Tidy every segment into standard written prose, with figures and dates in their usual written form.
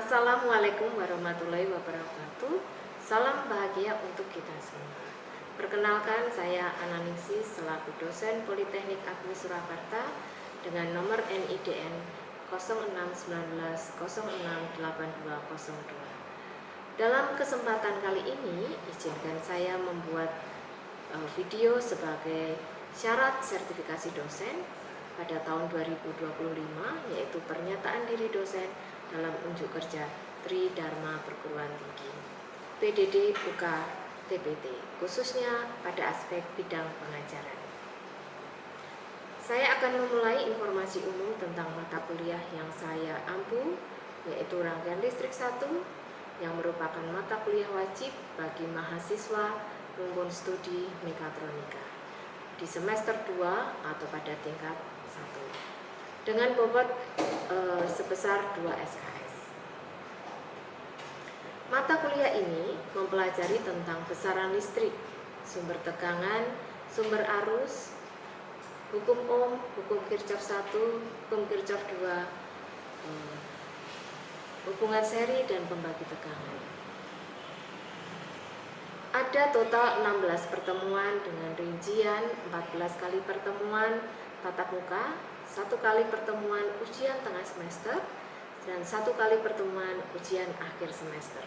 Assalamualaikum warahmatullahi wabarakatuh. Salam bahagia untuk kita semua. Perkenalkan, saya Ananingsih selaku dosen Politeknik Agni Surakarta dengan nomor NIDN 0619068202. Dalam kesempatan kali ini, izinkan saya membuat video sebagai syarat sertifikasi dosen pada tahun 2025, yaitu pernyataan diri dosen dalam unjuk kerja Tridharma Perguruan Tinggi PDD UK TPT, khususnya pada aspek bidang pengajaran. Saya akan memulai informasi umum tentang mata kuliah yang saya ampu, yaitu rangkaian listrik 1 yang merupakan mata kuliah wajib bagi mahasiswa rumpun studi mekatronika di semester 2 atau pada tingkat 1 dengan bobot sebesar 2 SKS. Mata kuliah ini mempelajari tentang besaran listrik, sumber tegangan, sumber arus, hukum Ohm, hukum Kirchhoff 1, hukum Kirchhoff 2, hubungan seri dan pembagi tegangan. Ada total 16 pertemuan dengan rincian 14 kali pertemuan tatap muka, 1 kali pertemuan ujian tengah semester, dan 1 kali pertemuan ujian akhir semester.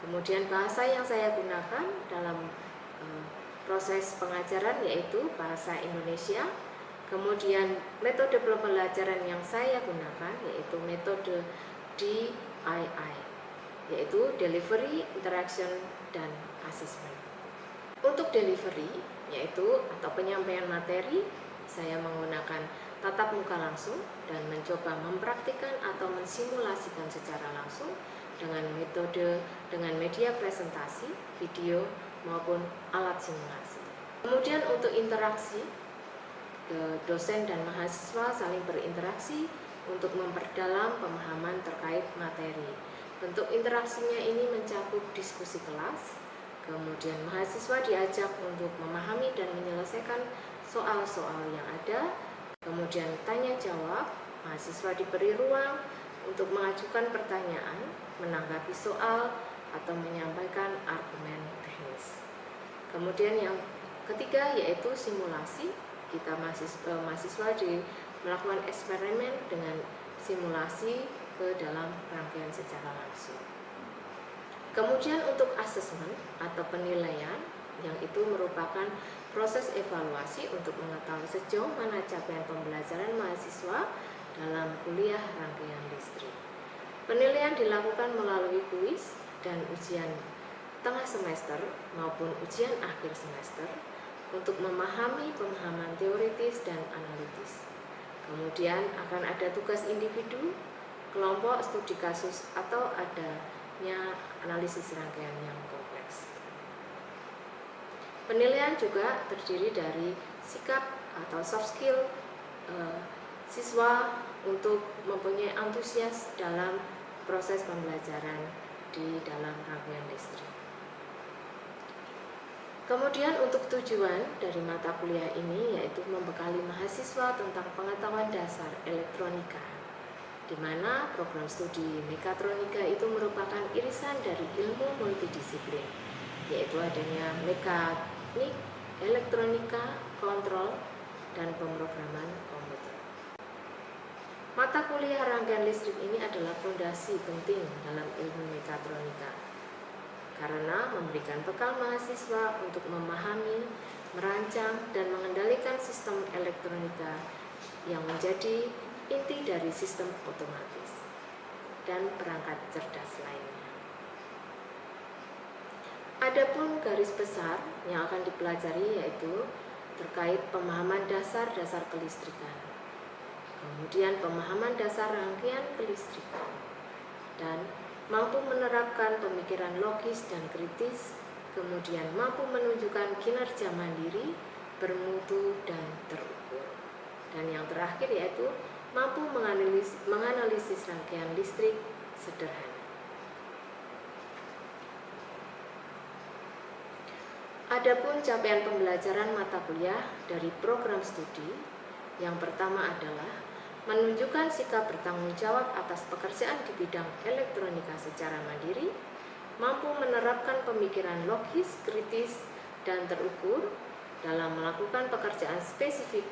Kemudian bahasa yang saya gunakan dalam proses pengajaran yaitu bahasa Indonesia. Kemudian metode pembelajaran yang saya gunakan yaitu metode DII, yaitu Delivery, Interaction, dan Assessment. Untuk delivery, yaitu atau penyampaian materi, saya menggunakan tatap muka langsung dan mencoba mempraktikkan atau mensimulasikan secara langsung dengan media presentasi, video maupun alat simulasi. Kemudian untuk interaksi, dosen dan mahasiswa saling berinteraksi untuk memperdalam pemahaman terkait materi. Bentuk interaksinya ini mencakup diskusi kelas, kemudian mahasiswa diajak untuk memahami dan menyelesaikan soal-soal yang ada, kemudian tanya jawab, mahasiswa diberi ruang untuk mengajukan pertanyaan, menanggapi soal, atau menyampaikan argumen teknis. Kemudian yang ketiga yaitu simulasi. Kita mahasiswa melakukan eksperimen dengan simulasi ke dalam rangkaian secara langsung. Kemudian untuk asesmen atau penilaian, yang itu merupakan proses evaluasi untuk mengetahui sejauh mana capaian pembelajaran mahasiswa dalam kuliah rangkaian listrik. Penilaian dilakukan melalui kuis dan ujian tengah semester maupun ujian akhir semester untuk memahami pemahaman teoritis dan analitis. Kemudian akan ada tugas individu, kelompok studi kasus, atau adanya analisis rangkaian yang kompleks. Penilaian juga terdiri dari sikap atau soft skill siswa untuk mempunyai antusias dalam proses pembelajaran di dalam rangkaian listrik. Kemudian untuk tujuan dari mata kuliah ini yaitu membekali mahasiswa tentang pengetahuan dasar elektronika, di mana program studi mekatronika itu merupakan irisan dari ilmu multidisiplin, yaitu adanya mekanik, elektronika, kontrol, dan pemrograman komputer. Mata kuliah rangkaian listrik ini adalah fondasi penting dalam ilmu mekatronika, karena memberikan bekal mahasiswa untuk memahami, merancang, dan mengendalikan sistem elektronika yang menjadi inti dari sistem otomatis dan perangkat cerdas lainnya. Adapun garis besar yang akan dipelajari yaitu terkait pemahaman dasar-dasar kelistrikan, kemudian pemahaman dasar rangkaian kelistrikan, dan mampu menerapkan pemikiran logis dan kritis, kemudian mampu menunjukkan kinerja mandiri, bermutu, dan terukur. Dan yang terakhir yaitu mampu menganalisis rangkaian listrik sederhana. Adapun capaian pembelajaran mata kuliah dari program studi, yang pertama adalah menunjukkan sikap bertanggung jawab atas pekerjaan di bidang elektronika secara mandiri, mampu menerapkan pemikiran logis, kritis, dan terukur dalam melakukan pekerjaan spesifik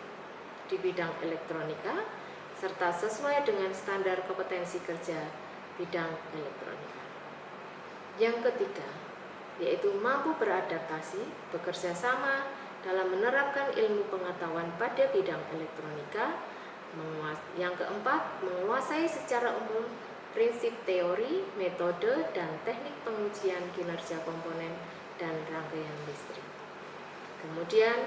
di bidang elektronika, serta sesuai dengan standar kompetensi kerja bidang elektronika. Yang ketiga, yaitu mampu beradaptasi, bekerja sama dalam menerapkan ilmu pengetahuan pada bidang elektronika. Yang keempat, menguasai secara umum prinsip teori, metode, dan teknik pengujian kinerja komponen dan rangkaian listrik. Kemudian,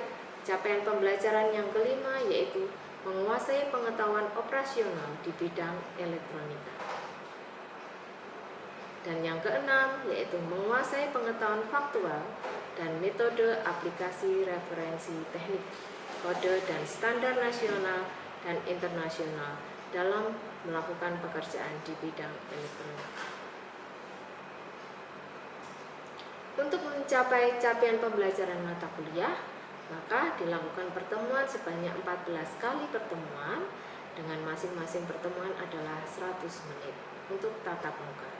capaian pembelajaran yang kelima yaitu menguasai pengetahuan operasional di bidang elektronika. Dan yang keenam yaitu menguasai pengetahuan faktual dan metode aplikasi referensi teknik, kode, dan standar nasional dan internasional dalam melakukan pekerjaan di bidang elektronika. Untuk mencapai capaian pembelajaran mata kuliah, maka dilakukan pertemuan sebanyak 14 kali pertemuan dengan masing-masing pertemuan adalah 100 menit untuk tatap muka.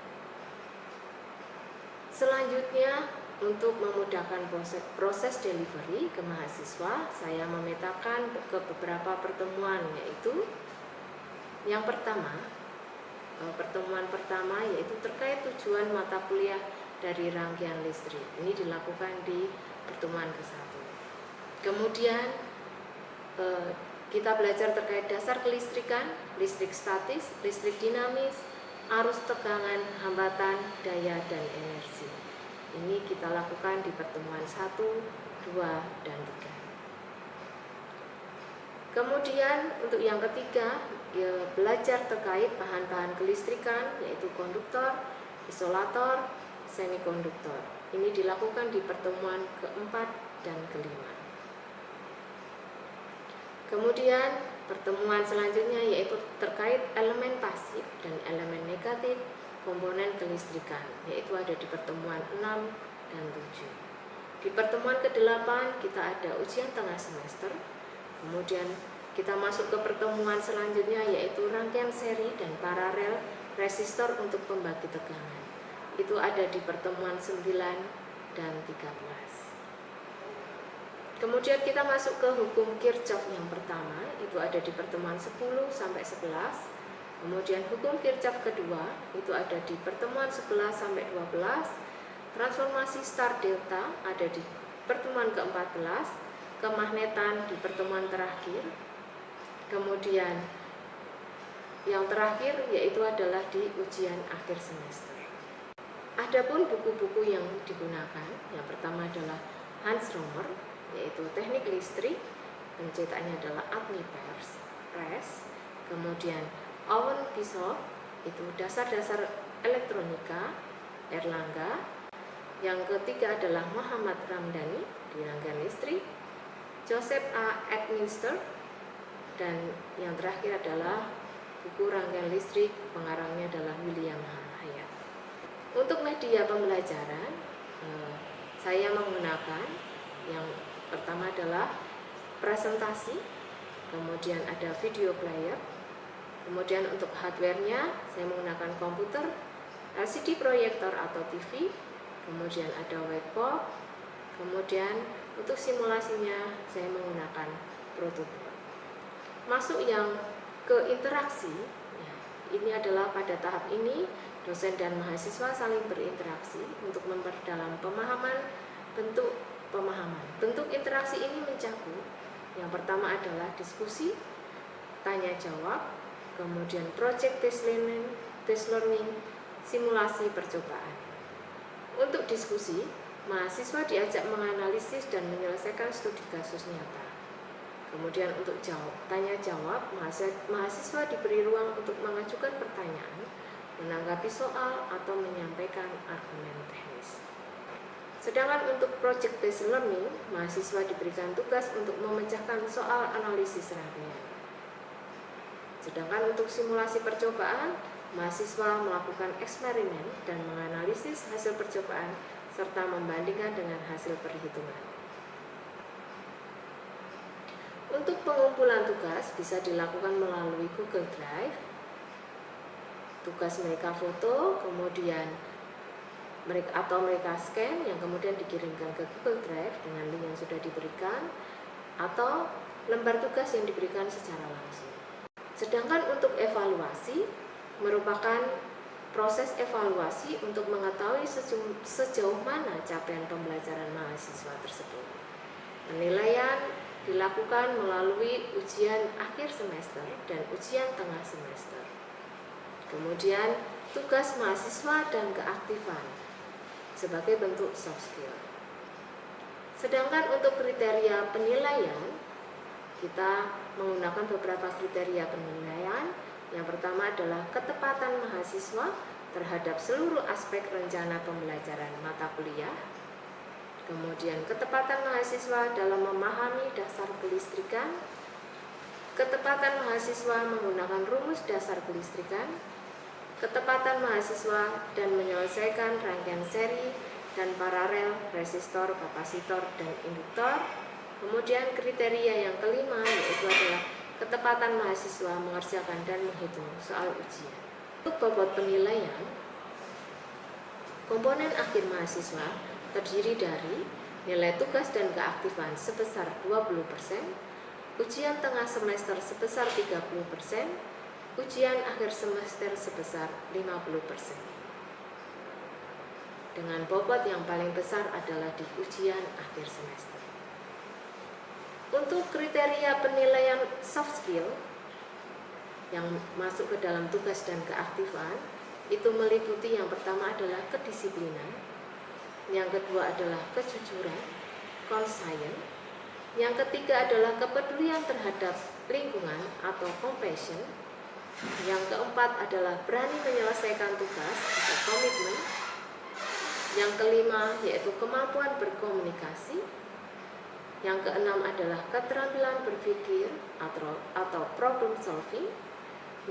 Selanjutnya, untuk memudahkan proses delivery ke mahasiswa, saya memetakan ke beberapa pertemuan, yaitu yang pertama, pertemuan pertama yaitu terkait tujuan mata kuliah dari rangkaian listrik. Ini dilakukan di pertemuan ke-1. Kemudian kita belajar terkait dasar kelistrikan, listrik statis, listrik dinamis, arus tegangan, hambatan, daya, dan energi. Ini kita lakukan di pertemuan 1, 2, dan 3. Kemudian untuk yang ketiga, belajar terkait bahan-bahan kelistrikan, yaitu konduktor, isolator, semikonduktor. Ini dilakukan di pertemuan ke-4 dan ke-5. Kemudian pertemuan selanjutnya yaitu terkait elemen pasif dan elemen negatif komponen kelistrikan, yaitu ada di pertemuan 6 dan 7. Di pertemuan ke-8 kita ada ujian tengah semester. Kemudian kita masuk ke pertemuan selanjutnya yaitu rangkaian seri dan paralel resistor untuk pembagi tegangan. Itu ada di pertemuan 9 dan 13. Kemudian kita masuk ke hukum Kirchhoff yang pertama, itu ada di pertemuan 10 sampai 11. Kemudian hukum Kirchhoff kedua, itu ada di pertemuan 11 sampai 12. Transformasi star delta ada di pertemuan ke-14. Kemagnetan di pertemuan terakhir. Kemudian yang terakhir yaitu adalah di ujian akhir semester. Adapun buku-buku yang digunakan, yang pertama adalah Hans Romer, yaitu teknik listrik, pencetaknya adalah Agni Press. Kemudian Owen Bishop, itu dasar-dasar elektronika, Erlangga. Yang ketiga adalah Muhammad Ramdhani di rangkaian listrik, Joseph A. Edminster, dan yang terakhir adalah buku rangkaian listrik, pengarangnya adalah William H. Hyatt. Untuk media pembelajaran, saya menggunakan yang pertama adalah presentasi, kemudian ada video player, kemudian untuk hardware-nya saya menggunakan komputer, LCD proyektor atau TV, kemudian ada whiteboard, kemudian untuk simulasinya saya menggunakan prototype. Masuk yang ke interaksi, ya, ini adalah pada tahap ini dosen dan mahasiswa saling berinteraksi untuk memperdalam pemahaman bentuk pemahaman. Bentuk interaksi ini mencakup yang pertama adalah diskusi, tanya jawab, kemudian project based learning, simulasi percobaan. Untuk diskusi, mahasiswa diajak menganalisis dan menyelesaikan studi kasus nyata. Kemudian untuk tanya jawab, mahasiswa diberi ruang untuk mengajukan pertanyaan, menanggapi soal, atau menyampaikan argumen teknis. Sedangkan untuk project based learning, mahasiswa diberikan tugas untuk memecahkan soal analisis rangkaian. Sedangkan untuk simulasi percobaan, mahasiswa melakukan eksperimen dan menganalisis hasil percobaan serta membandingkan dengan hasil perhitungan. Untuk pengumpulan tugas bisa dilakukan melalui Google Drive. Tugas mereka foto, kemudian mereka scan yang kemudian dikirimkan ke Google Drive dengan link yang sudah diberikan, atau lembar tugas yang diberikan secara langsung. Sedangkan untuk evaluasi merupakan proses evaluasi untuk mengetahui sejauh mana capaian pembelajaran mahasiswa tersebut. Penilaian dilakukan melalui ujian akhir semester dan ujian tengah semester. Kemudian tugas mahasiswa dan keaktifan sebagai bentuk soft skill. Sedangkan untuk kriteria penilaian, kita menggunakan beberapa kriteria penilaian. Yang pertama adalah ketepatan mahasiswa terhadap seluruh aspek rencana pembelajaran mata kuliah. Kemudian ketepatan mahasiswa dalam memahami dasar kelistrikan, ketepatan mahasiswa menggunakan rumus dasar kelistrikan, ketepatan mahasiswa dan menyelesaikan rangkaian seri dan paralel resistor, kapasitor, dan induktor. Kemudian kriteria yang kelima yaitu adalah ketepatan mahasiswa mengerjakan dan menghitung soal ujian. Untuk bobot penilaian, komponen akhir mahasiswa terdiri dari nilai tugas dan keaktifan sebesar 20%, ujian tengah semester sebesar 30%, ujian akhir semester sebesar 50%. Dengan bobot yang paling besar adalah di ujian akhir semester. Untuk kriteria penilaian soft skill yang masuk ke dalam tugas dan keaktifan, itu meliputi yang pertama adalah kedisiplinan, yang kedua adalah kejujuran, conscience, yang ketiga adalah kepedulian terhadap lingkungan atau compassion, yang keempat adalah berani menyelesaikan tugas atau komitmen, yang kelima yaitu kemampuan berkomunikasi, yang keenam adalah keterampilan berpikir atau problem solving,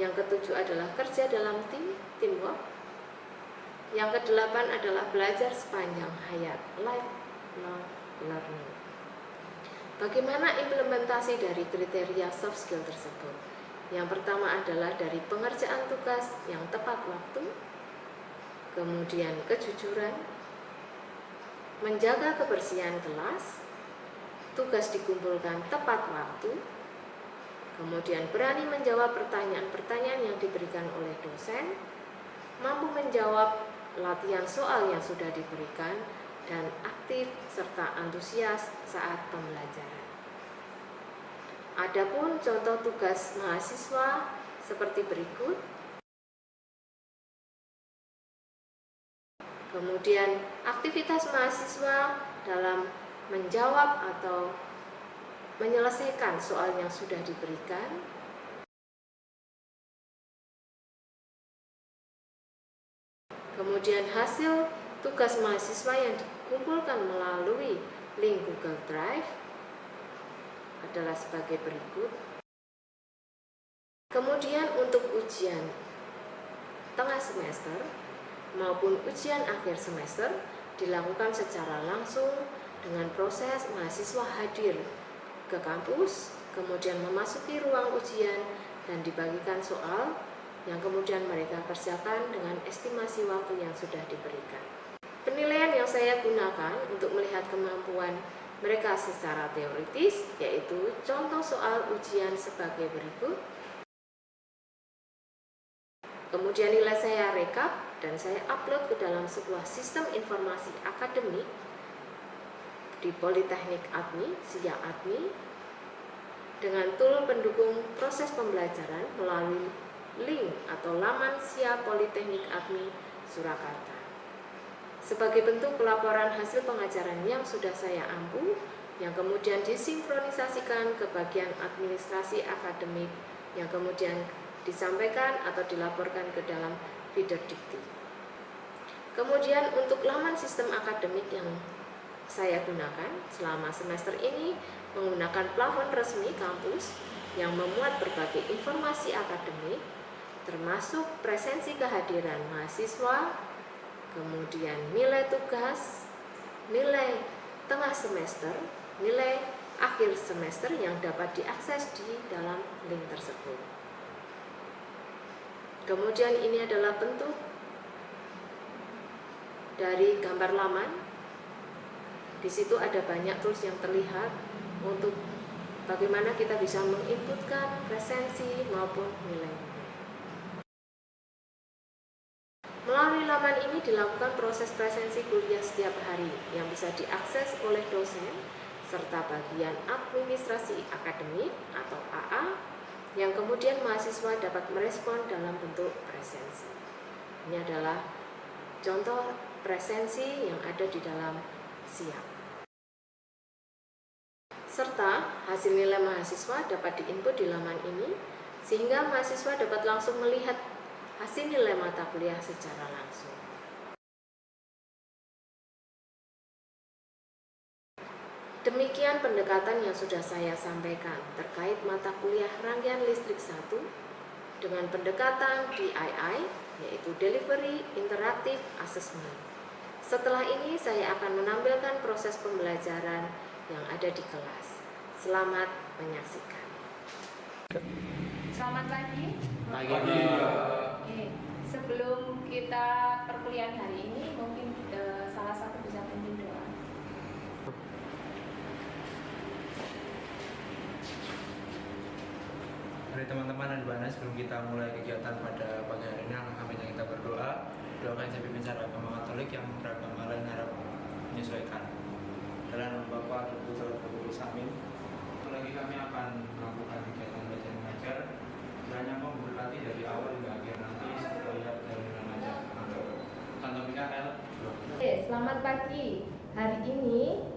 yang ketujuh adalah kerja dalam teamwork, yang kedelapan adalah belajar sepanjang hayat, lifelong learning. Bagaimana implementasi dari kriteria soft skill tersebut? Yang pertama adalah dari pengerjaan tugas yang tepat waktu, kemudian kejujuran, menjaga kebersihan kelas, tugas dikumpulkan tepat waktu, kemudian berani menjawab pertanyaan-pertanyaan yang diberikan oleh dosen, mampu menjawab latihan soal yang sudah diberikan, dan aktif serta antusias saat pembelajaran. Adapun contoh tugas mahasiswa seperti berikut. Kemudian aktivitas mahasiswa dalam menjawab atau menyelesaikan soal yang sudah diberikan. Kemudian hasil tugas mahasiswa yang dikumpulkan melalui link Google Drive adalah sebagai berikut. Kemudian untuk ujian tengah semester maupun ujian akhir semester dilakukan secara langsung dengan proses mahasiswa hadir ke kampus, kemudian memasuki ruang ujian dan dibagikan soal yang kemudian mereka kerjakan dengan estimasi waktu yang sudah diberikan. Penilaian yang saya gunakan untuk melihat kemampuan mereka secara teoritis yaitu contoh soal ujian sebagai berikut. Kemudian nilai saya rekap dan saya upload ke dalam sebuah sistem informasi akademik di Politeknik Admi, SIA Admi, dengan tool pendukung proses pembelajaran melalui link atau laman SIA Politeknik Admi Surakarta. Sebagai bentuk pelaporan hasil pengajaran yang sudah saya ampu, yang kemudian disinkronisasikan ke bagian administrasi akademik, yang kemudian disampaikan atau dilaporkan ke dalam feeder dikti. Kemudian untuk laman sistem akademik yang saya gunakan selama semester ini menggunakan plafon resmi kampus yang memuat berbagai informasi akademik, termasuk presensi kehadiran mahasiswa, kemudian nilai tugas, nilai tengah semester, nilai akhir semester yang dapat diakses di dalam link tersebut. Kemudian ini adalah bentuk dari gambar laman. Di situ ada banyak tools yang terlihat untuk bagaimana kita bisa menginputkan presensi maupun nilai. Melalui laman ini dilakukan proses presensi kuliah setiap hari yang bisa diakses oleh dosen serta bagian administrasi akademik atau AA yang kemudian mahasiswa dapat merespon dalam bentuk presensi. Ini adalah contoh presensi yang ada di dalam SIAP. Serta hasil nilai mahasiswa dapat diinput di laman ini sehingga mahasiswa dapat langsung melihat hasil nilai mata kuliah secara langsung. Demikian pendekatan yang sudah saya sampaikan terkait mata kuliah rangkaian listrik 1 dengan pendekatan DII, yaitu Delivery Interactive Assessment. Setelah ini saya akan menampilkan proses pembelajaran yang ada di kelas. Selamat menyaksikan. Selamat pagi. Pagi. Sebelum kita perkuliahan hari ini, mungkin salah satu bisa pimpin doa. Dari teman-teman dan Mbak Nas, sebelum kita mulai kegiatan pada pagi hari ini, alangkah baiknya kita berdoa. Doakan saya pimpin secara agama Katolik yang beragama lain harap menyesuaikan. Dalam nama Bapa dan Putra dan Roh Kudus. Amin. Lagi kami akan melakukan kegiatan belajar mengajar. Kiranya kau memberkati dari awal hingga akhir nanti setiap dari mengajar. Santo Mikael. Selamat pagi. Hari ini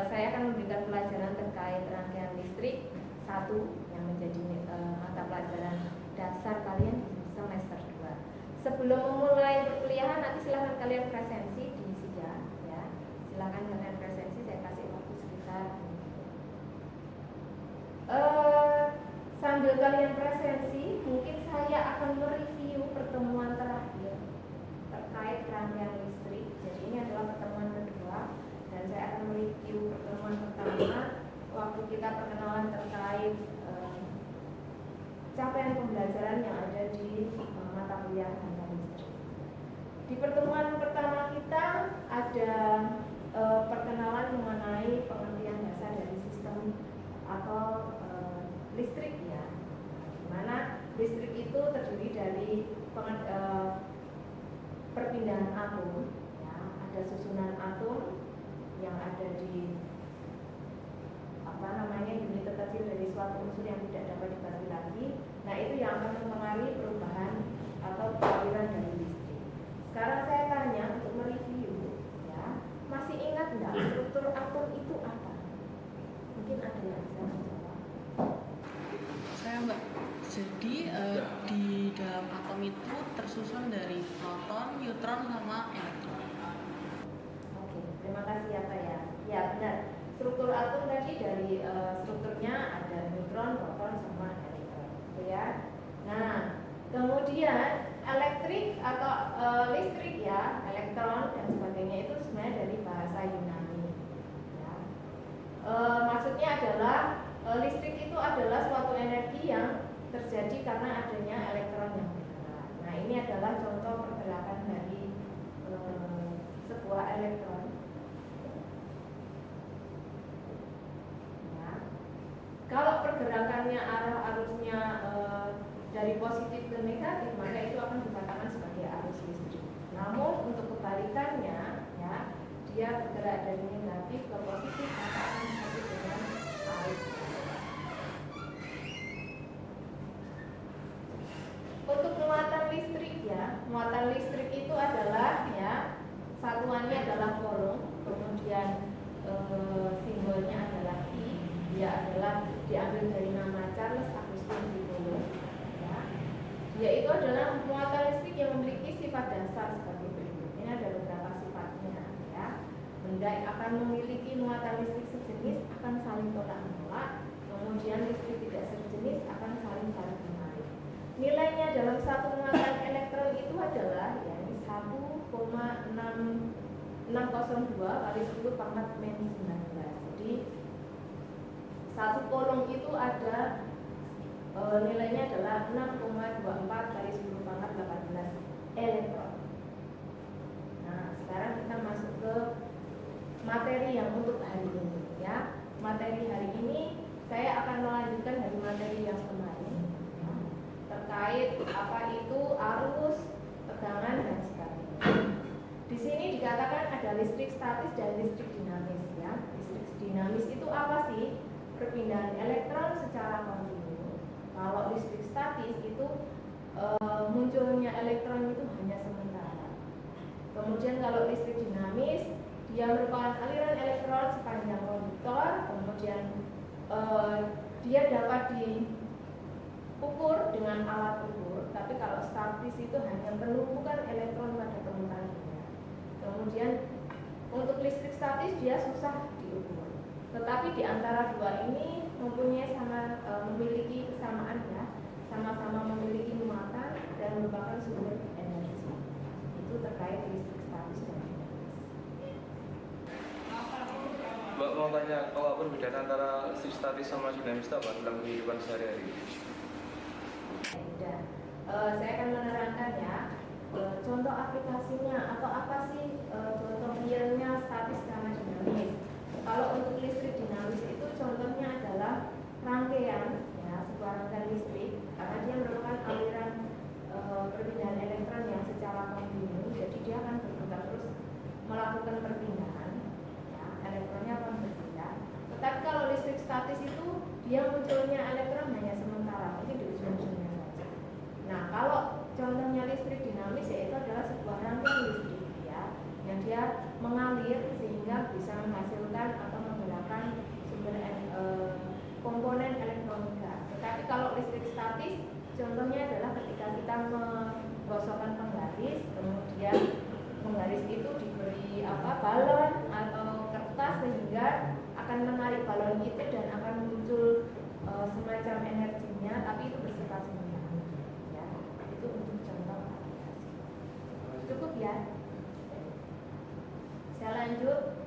saya akan memberikan pelajaran terkait rangkaian listrik 1 yang menjadi mata pelajaran dasar kalian di semester 2. Sebelum memulai perkuliahan, nanti silahkan kalian presensi di SIA, ya. Silahkan kalian presensi, saya kasih waktu sekitar sambil kalian presensi, mungkin saya akan mereview pertemuan terakhir terkait rangkaian listrik. Jadi ini adalah pertemuan kedua dan saya akan mereview pertemuan pertama waktu kita perkenalan terkait capaian pembelajaran yang ada di mata kuliah rangkaian listrik. Di pertemuan pertama kita ada perkenalan mengenai pengertian dasar dari sistem atau listrik, ya, dimana listrik itu terdiri dari perpindahan atom, ya, ada susunan atom yang ada di unit terkecil dari suatu unsur yang tidak dapat dibagi lagi. Nah, itu yang akan mempengaruhi perubahan atau aliran dari listrik. Sekarang saya tanya untuk mereview, ya, masih ingat nggak struktur atom itu apa? Mungkin ada yang bisa menjawab. Saya Mbak, jadi di dalam atom itu tersusun dari proton, neutron, sama elektron. Oke, terima kasih ya Pak ya. Ya benar, struktur atom tadi dari strukturnya ada neutron, proton, sama elektron, gitu ya. Nah, kemudian elektrik atau listrik, ya, elektron dan sebagainya itu sebenarnya dari bahasa Yunani, ya. Maksudnya adalah listrik itu adalah suatu energi yang terjadi karena adanya elektron yang bergerak. Nah, ini adalah contoh pergerakan dari sebuah elektron. Ya. Kalau pergerakannya arusnya dari positif ke negatif, maka itu akan dikatakan sebagai arus listrik. Namun untuk kebalikannya, ya, dia bergerak dari negatif ke positif, maka akan disebut dengan arus. Untuk muatan listrik, ya, muatan listrik itu adalah, ya, satuannya adalah coulomb, kemudian simbolnya adalah I, dia adalah diambil dari nama Charles Augustin de Coulomb, ya. Dia itu adalah muatan listrik yang memiliki sifat dasar sebagai berikut. Ini ada beberapa sifatnya, ya. Benda akan memiliki muatan listrik sejenis akan saling tolak menolak, kemudian listrik tidak sejenis akan saling menarik. Nilainya dalam satu muatan elektron itu adalah, ya, 1,602 kali 10⁻⁻⁹. Jadi satu kolom itu ada nilainya adalah 6,24 kali 10 pangkat 18 elektron. Nah, sekarang kita masuk ke materi yang untuk hari ini ya. Materi hari ini saya akan melanjutkan dari materi yang kemarin ya, terkait apa itu arus, tegangan dan sebagainya. Di sini dikatakan ada listrik statis dan listrik dinamis ya. Listrik dinamis itu apa sih? Perpindahan elektron secara kontinu. Kalau listrik statis itu munculnya elektron itu hanya sementara. Kemudian kalau listrik dinamis dia merupakan aliran elektron sepanjang konduktor, kemudian dia dapat diukur dengan alat ukur. Tapi kalau statis itu hanya penumpukan elektron pada permukaannya. Kemudian untuk listrik statis dia susah diukur. Tetapi di antara dua ini mempunyai memiliki kesamaan ya, sama-sama memiliki muatan dan merupakan sumber energi. Itu terkait listrik statis dan dinamis. Mbak mau tanya, kalau perbedaan antara listrik statis sama dinamis itu apa dalam kehidupan sehari-hari? Saya akan menerangkan ya contoh aplikasinya atau apa sih contoh realnya statis sama dinamis. Kalau untuk listrik dinamis itu contohnya adalah rangkaian ya, sebuah rangkaian listrik karena dia merupakan aliran perpindahan elektron yang secara kontinu, jadi dia akan berputar terus melakukan perpindahan ya, elektronnya akan berpindah. Tetapi kalau listrik statis itu dia munculnya elektron hanya sementara, mungkin di ujung-ujungnya saja. Nah, kalau contohnya listrik dinamis yaitu adalah sebuah rangkaian listrik ya, yang dia mengalir sehingga bisa menghasilkan atau menggunakan sumber komponen elektronika. Tetapi kalau listrik statis contohnya adalah ketika kita menggosokkan penggaris, kemudian penggaris itu diberi balon atau kertas sehingga akan menarik balon itu dan akan muncul semacam energinya, tapi itu bersifat sementara ya. Itu untuk contoh aplikasi. Cukup ya. Saya lanjut.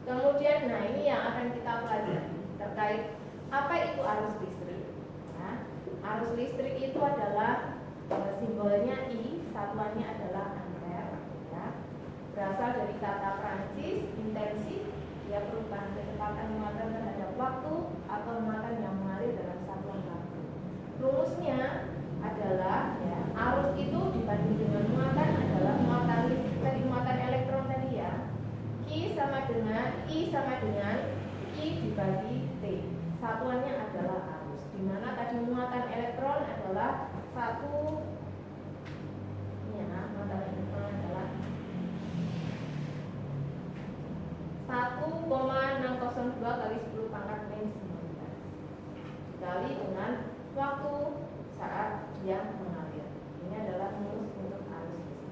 Kemudian nah ini yang akan kita pelajari terkait apa itu arus listrik. Nah, arus listrik itu adalah simbolnya I, satuannya adalah ampere ya. Berasal dari kata Prancis intensif, dia perubahan kecepatan muatan terhadap waktu atau muatan yang mengalir dalam satuan waktu. Rumusnya adalah ya, arus itu dibanding dengan muatan adalah muatan listrik tadi, muatan elektron tadi ya. I sama dengan I dibagi T. Satuannya adalah arus. Di mana tadi muatan elektron adalah muatan elektron adalah 1,602 kali 10 pangkat min 19 dikali dengan waktu saat dia mengalir. Ini adalah rumus untuk arus listrik.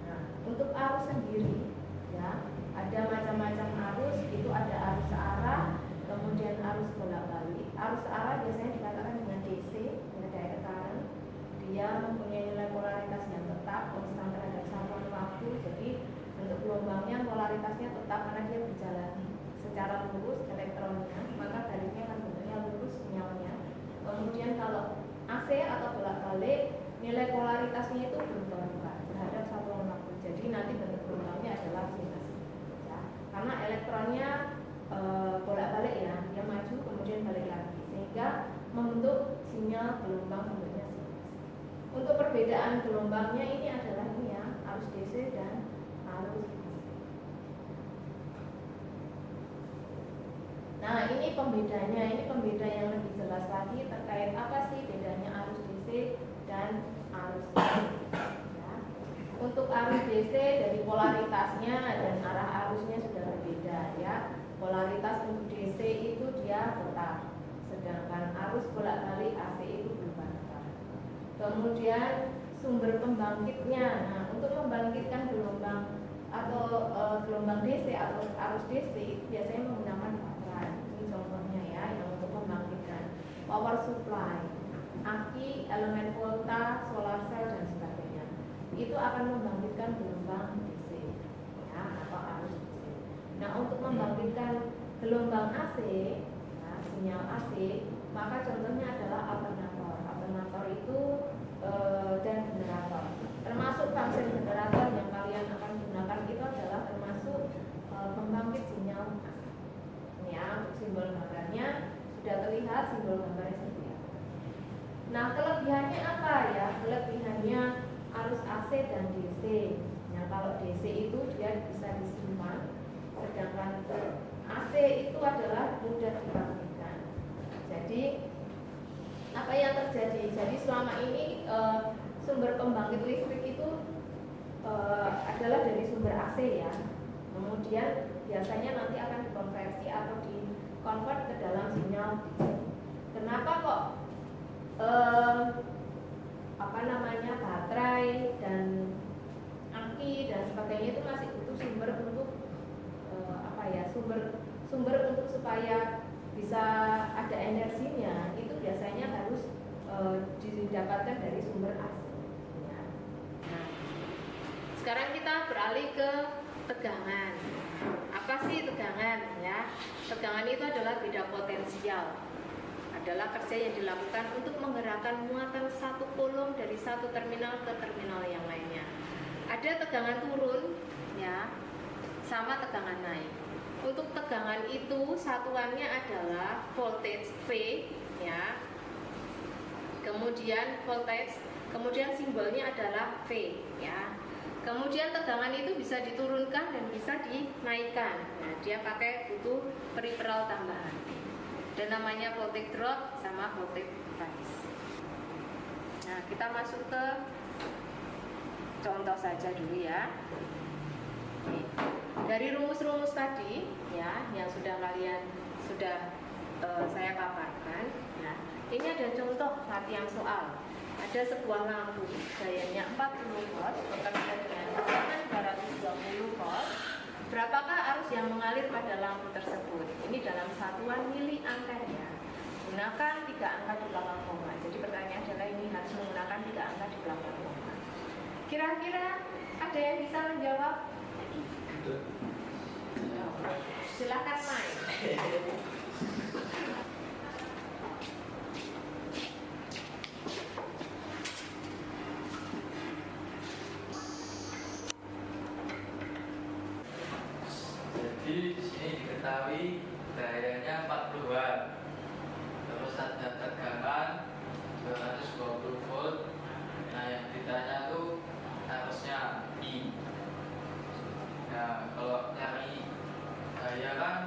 Nah, untuk arus sendiri ya, ada macam-macam arus. Itu ada arus searah, kemudian arus bolak-balik. Arus searah biasanya dikatakan dengan DC, dengan direct current. Dia mempunyai nilai polaritas yang tetap, konstan terhadap satuan waktu. Jadi untuk gelombangnya polaritasnya tetap karena dia berjalan secara lurus elektronnya, maka garisnya akan bentuknya lurus sinyalnya. Kemudian kalau AC atau bolak-balik, nilai polaritasnya itu berubah terhadap satuan waktu. Jadi nanti bentuk gelombangnya adalah sinus ya. Karena elektronnya bolak-balik ya, dia maju kemudian balik lagi sehingga membentuk sinyal gelombang bentuknya sinus. Untuk perbedaan gelombangnya ini adalah ini ya, arus DC dan arus DC. Nah, ini pembedanya, ini pembeda yang lebih jelas lagi terkait apa sih bedanya arus DC dan arus AC. Ya. Untuk arus DC dari polaritasnya dan arah arusnya sudah berbeda ya. Polaritas untuk DC itu dia tetap, sedangkan arus bolak-balik AC itu berubah. Kemudian sumber pembangkitnya. Nah, untuk membangkitkan gelombang atau gelombang DC atau arus DC itu biasanya menggunakan baterai. Ini contohnya ya, yang untuk membangkitkan power supply, aki, elemen volta, solar cell dan sebagainya. Itu akan membangkitkan gelombang DC ya, atau arus DC. Nah, untuk membangkitkan gelombang AC, nah, sinyal AC, maka contohnya adalah alternator. Alternator itu dan generator. Termasuk fungsi generator yang kalian akan gunakan itu adalah termasuk pembangkit sinyal AC. Ini ya, untuk simbol gambarnya sudah terlihat simbol gambarnya seperti apa. Nah, kelebihannya apa ya? Kelebihannya arus AC dan DC. Nah, kalau DC itu dia bisa disimpan, sedangkan AC itu adalah mudah dibangkitkan. Jadi apa yang terjadi? Jadi selama ini sumber pembangkit listrik itu adalah dari sumber AC ya. Kemudian biasanya nanti akan dikonversi atau dikonvert ke dalam sinyal DC. Kenapa kok baterai dan aki dan sebagainya itu masih butuh sumber untuk sumber untuk supaya bisa ada energinya, itu biasanya harus didapatkan dari sumber AC. Ya. Nah, sekarang kita beralih ke tegangan. Apa sih tegangan ya? Tegangan itu adalah beda potensial. Adalah kerja yang dilakukan untuk menggerakkan muatan satu kolom dari satu terminal ke terminal yang lainnya. Ada tegangan turun ya, sama tegangan naik. Untuk tegangan itu satuannya adalah voltage V ya. Kemudian voltage, kemudian simbolnya adalah V ya. Kemudian tegangan itu bisa diturunkan dan bisa dinaikkan. Nah, dia butuh peripheral tambahan. Dan namanya voltage drop sama voltage rise. Nah, kita masuk ke contoh saja dulu ya. Nih, dari rumus-rumus tadi ya yang sudah saya paparkan. Nah, ini ada contoh latihan soal. Ada sebuah lampu dayanya 40 volt bekerja dengan tekanan 220 volt. Berapakah arus yang mengalir pada lampu tersebut? Ini dalam satuan miliampere ya. Gunakan 3 angka di belakang koma. Jadi pertanyaan adalah ini harus menggunakan 3 angka di belakang koma. Kira-kira ada yang bisa menjawab? Silakan main. Jadi di sini diketahui dayanya 40 watt, terus ada tegangan 220 volt. Nah, yang ditanya tuh arusnya I. Nah, kalau nyari daya kan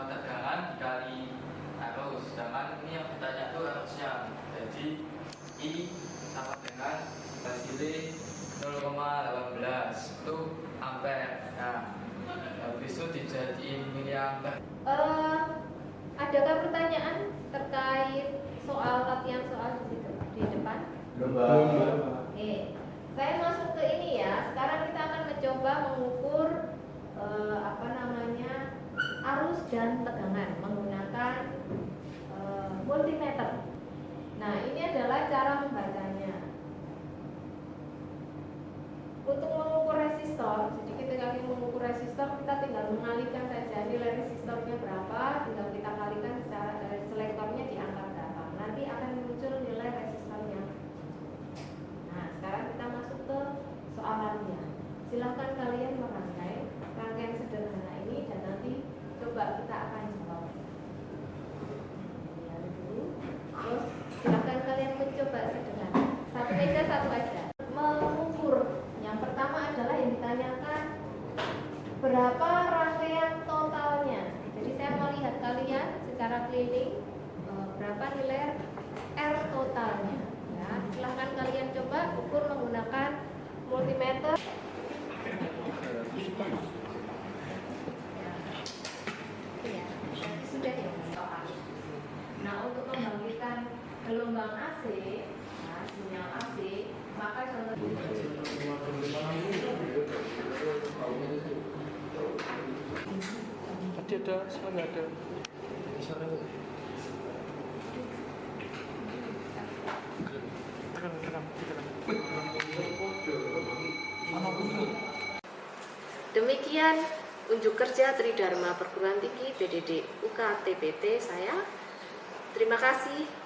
tegangan dikali arus, sedangkan ini yang ditanya tuh arusnya. Jadi I sama dengan hasilnya 0,18 itu ampere. Nah, habis itu dijadiin miliampere. Adakah pertanyaan terkait soal latihan soal di situ di depan? Belum. Saya masuk ke ini ya. Sekarang kita akan mencoba mengukur arus dan tegangan menggunakan multimeter. Nah, ini adalah cara membacanya. Untuk mengukur resistor, jadi ketika kita mengukur resistor, kita tinggal mengalihkan saja nilai resistornya berapa, tinggal kita kalikan secara dari selektornya di angka berapa. Nanti akan muncul nilai resistornya. Nah, sekarang kita masuk ke soalannya. Silahkan kalian merangkai rangkaian sederhana ini dan nanti coba kita akan jawab. Lihat dulu. Terus silahkan kalian mencoba sederhana. Satu meja satu aja. Mengukur. Yang pertama adalah yang ditanyakan berapa rangkaian totalnya. Jadi saya mau lihat kalian secara keliling berapa nilai R totalnya. Ya, silahkan kalian coba ukur menggunakan multimeter. Ya, sudah ya. Nah, untuk membangkitkan gelombang AC, nah, sinyal AC, maka contoh Tadi ada, sekarang nggak ada. Demikian unjuk kerja Tridharma Perguruan Tinggi PDD UK TPT saya. Terima kasih.